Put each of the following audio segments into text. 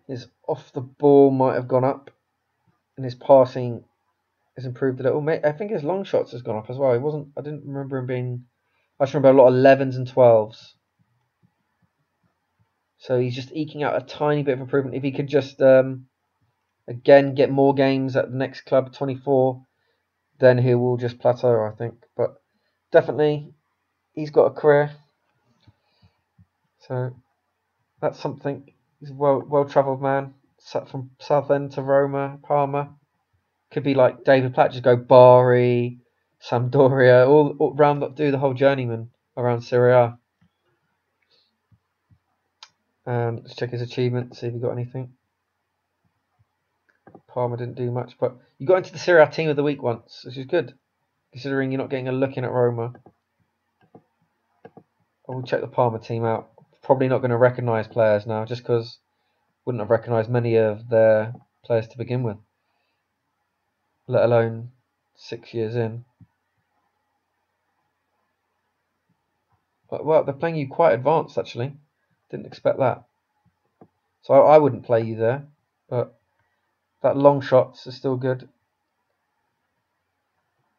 His off the ball might have gone up, and his passing has improved a little. I think his long shots has gone up as well. He wasn't. I didn't remember him being. I just remember a lot of 11s and 12s. So he's just eking out a tiny bit of improvement. If he could just again get more games at the next club, 24, then he will just plateau, I think. But definitely, he's got a career. So that's something. He's a well travelled man. From Southend to Roma, Parma. Could be like David Platt, just go Bari, Sampdoria, all round, do the whole journeyman around Serie A. Let's check his achievements, see if he got anything. Parma didn't do much, but you got into the Serie A team of the week once, which is good, considering you're not getting a look in at Roma. I will check the Parma team out. Probably not going to recognise players now, just because wouldn't have recognised many of their players to begin with, let alone 6 years in. But, well, they're playing you quite advanced, actually. Didn't expect that. So I wouldn't play you there, but that long shots are still good.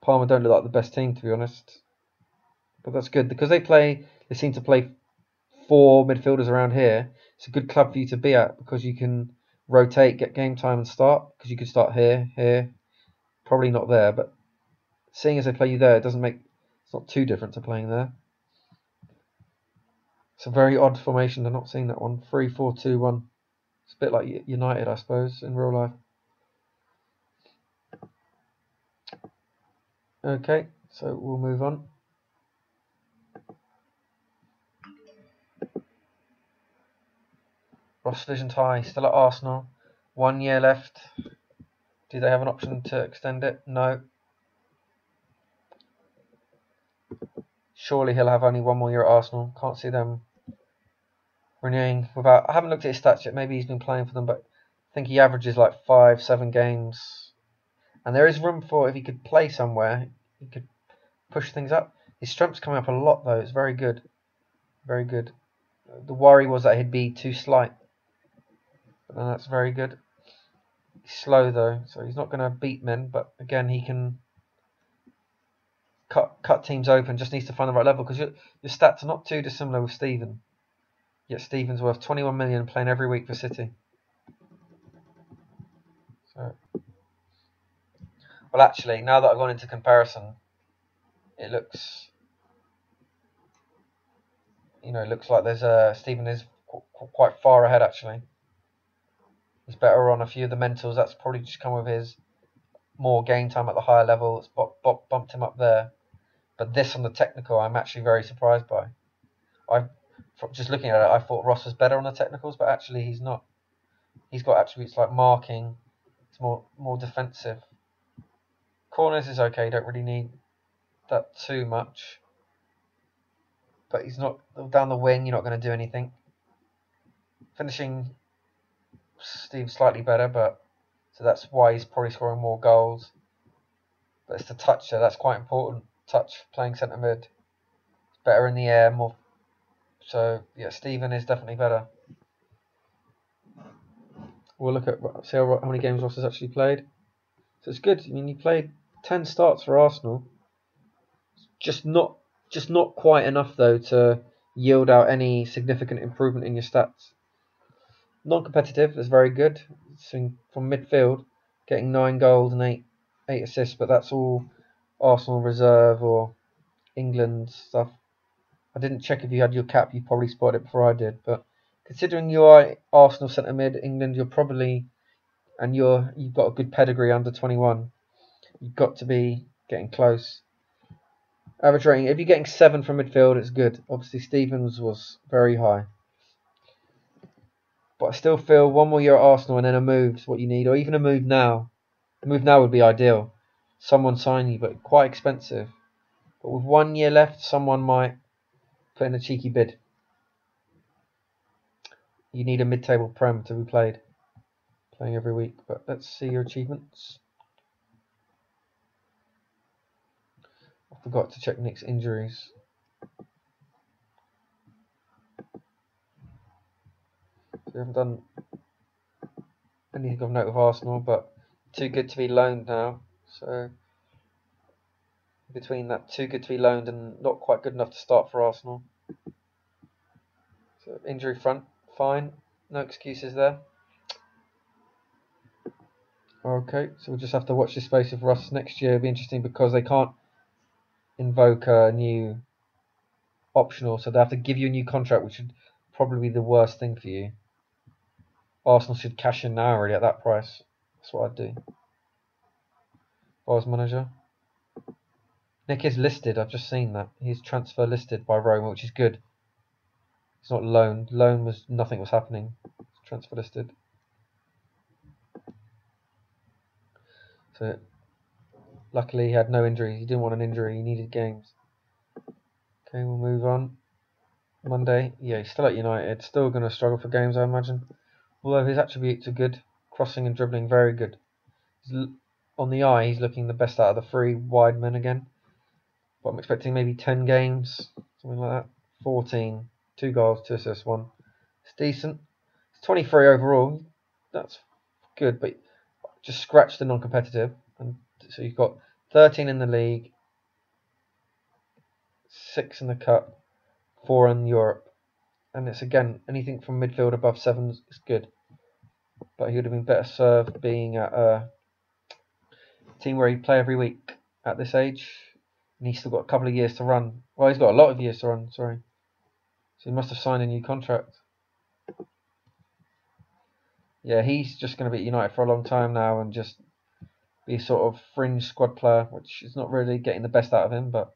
Parma don't look like the best team, to be honest, but that's good because they seem to play 4 midfielders around here. It's a good club for you to be at because you can rotate, get game time and start, because you could start here, probably not there, but seeing as they play you there, it's not too different to playing there. It's a very odd formation. I've not seen that one. 3-4-2-1. It's a bit like United, I suppose, in real life. Okay, so we'll move on. Ross Vision tie, still at Arsenal. 1 year left. Do they have an option to extend it? No. Surely he'll have only 1 more year at Arsenal. Can't see them renewing without. I haven't looked at his stats yet. Maybe he's been playing for them, but I think he averages like 5-7 games. And there is room for, if he could play somewhere, he could push things up. His strength's coming up a lot though. It's very good. Very good. The worry was that he'd be too slight. But then that's very good. He's slow though, so he's not going to beat men. But again, he can cut teams open. Just needs to find the right level, because your stats are not too dissimilar with Steven. Yet Steven's worth 21 million playing every week for City. So, well, actually, now that I've gone into comparison, it looks like there's Steven is quite far ahead actually. He's better on a few of the mentals. That's probably just come with his more game time at the higher level. It's bumped him up there. But this on the technical, I'm actually very surprised by. Just looking at it, I thought Ross was better on the technicals, but actually he's not. He's got attributes like marking. It's more defensive. Corners is okay. You don't really need that too much. But he's not down the wing. You're not going to do anything. Finishing, Steve's slightly better, but so that's why he's probably scoring more goals. But it's the touch there. That's quite important. Touch, playing centre mid. It's better in the air, more. So yeah, Steven is definitely better. We'll look at see how many games Ross has actually played. So it's good. I mean, he played 10 starts for Arsenal. Just not quite enough though to yield out any significant improvement in your stats. Non-competitive is very good. So from midfield, getting 9 goals and 8 assists, but that's all Arsenal reserve or England stuff. I didn't check if you had your cap. You probably spotted it before I did, but considering you are Arsenal centre mid, England, you've got a good pedigree under 21. You've got to be getting close. Average rating, if you're getting 7 from midfield, it's good. Obviously, Stevens was very high. But I still feel 1 more year at Arsenal and then a move is what you need, or even a move now. A move now would be ideal. Someone sign you, but quite expensive. But with 1 year left, someone might put in a cheeky bid. You need a mid-table Prem to be playing every week. But let's see your achievements. I forgot to check Nick's injuries. So we haven't done anything of note with Arsenal, but too good to be loaned now. So between that, too good to be loaned and not quite good enough to start for Arsenal. So injury front, fine, no excuses there. Okay, so we'll just have to watch this space with Russ next year. It'll be interesting because they can't invoke a new optional, so they have to give you a new contract, which would probably be the worst thing for you. Arsenal should cash in now already at that price. That's what I'd do if I was manager. Nick is listed, I've just seen that. He's transfer listed by Roma, which is good. He's not loaned. Loan was nothing was happening. It's transfer listed. So luckily he had no injuries. He didn't want an injury, he needed games. Okay, we'll move on. Monday, yeah, he's still at United. Still going to struggle for games, I imagine. Although his attributes are good. Crossing and dribbling, very good. On the eye, he's looking the best out of the three wide men again. But I'm expecting maybe 10 games, something like that. 14, 2 goals, 2 assists, 1. It's decent. It's 23 overall. That's good, but just scratch the non-competitive. And so you've got 13 in the league, 6 in the cup, 4 in Europe. And it's again, anything from midfield above 7 is good. But he would have been better served being at a team where he'd play every week at this age. And he's still got a couple of years to run. Well, he's got a lot of years to run, sorry. So he must have signed a new contract. Yeah, he's just going to be at United for a long time now and just be a sort of fringe squad player, which is not really getting the best out of him, but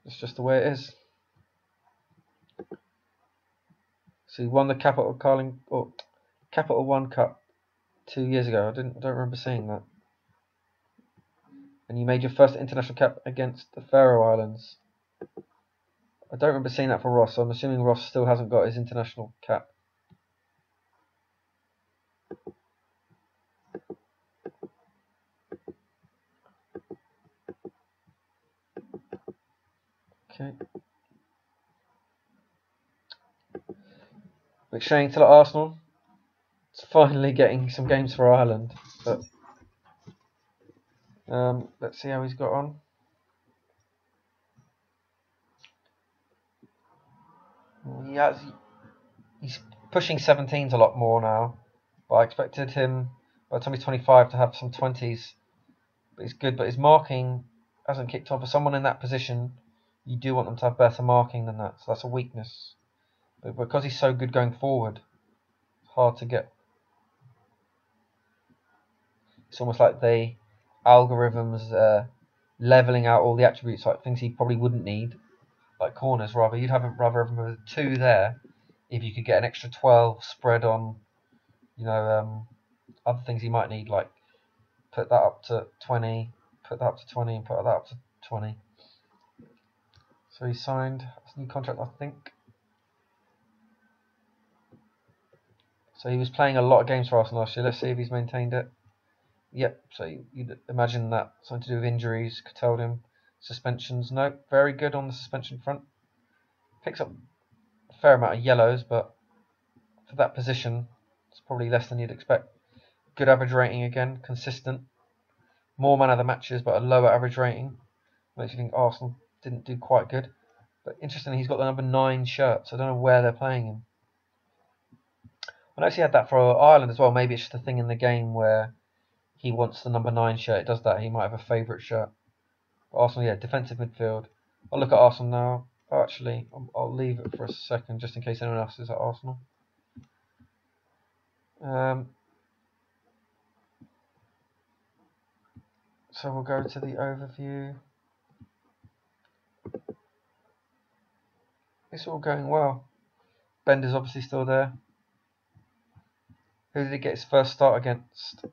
it's just the way it is. So he won the Capital One Cup 2 years ago. I don't remember seeing that. And you made your first international cap against the Faroe Islands. I don't remember seeing that for Ross, so I'm assuming Ross still hasn't got his international cap. Okay. McShane still at Arsenal. It's finally getting some games for Ireland. But let's see how he's got on. He's pushing 17s a lot more now. But I expected him by the time he's 25 to have some 20s. But he's good. But his marking hasn't kicked on. For someone in that position, you do want them to have better marking than that. So that's a weakness. But because he's so good going forward, it's hard to get. It's almost like the algorithms leveling out all the attributes, like things he probably wouldn't need, like corners rather. You'd rather have him with 2 there if you could get an extra 12 spread on, other things he might need, like put that up to 20, put that up to 20, and put that up to 20. So he signed his new contract, I think. So he was playing a lot of games for Arsenal last year. Let's see if he's maintained it. Yep, so you'd imagine that something to do with injuries curtailed him. Suspensions, no, very good on the suspension front. Picks up a fair amount of yellows, but for that position, it's probably less than you'd expect. Good average rating again, consistent. More man of the matches, but a lower average rating. Makes you think Arsenal didn't do quite good. But interestingly, he's got the number 9 shirt, so I don't know where they're playing him. I noticed he had that for Ireland as well. Maybe it's just a thing in the game where he wants the number 9 shirt. It does that. He might have a favourite shirt. But Arsenal, yeah, defensive midfield. I'll look at Arsenal now. Oh, actually, I'll leave it for a second just in case anyone else is at Arsenal. So we'll go to the overview. It's all going well. Bender's obviously still there. Who did he get his first start against?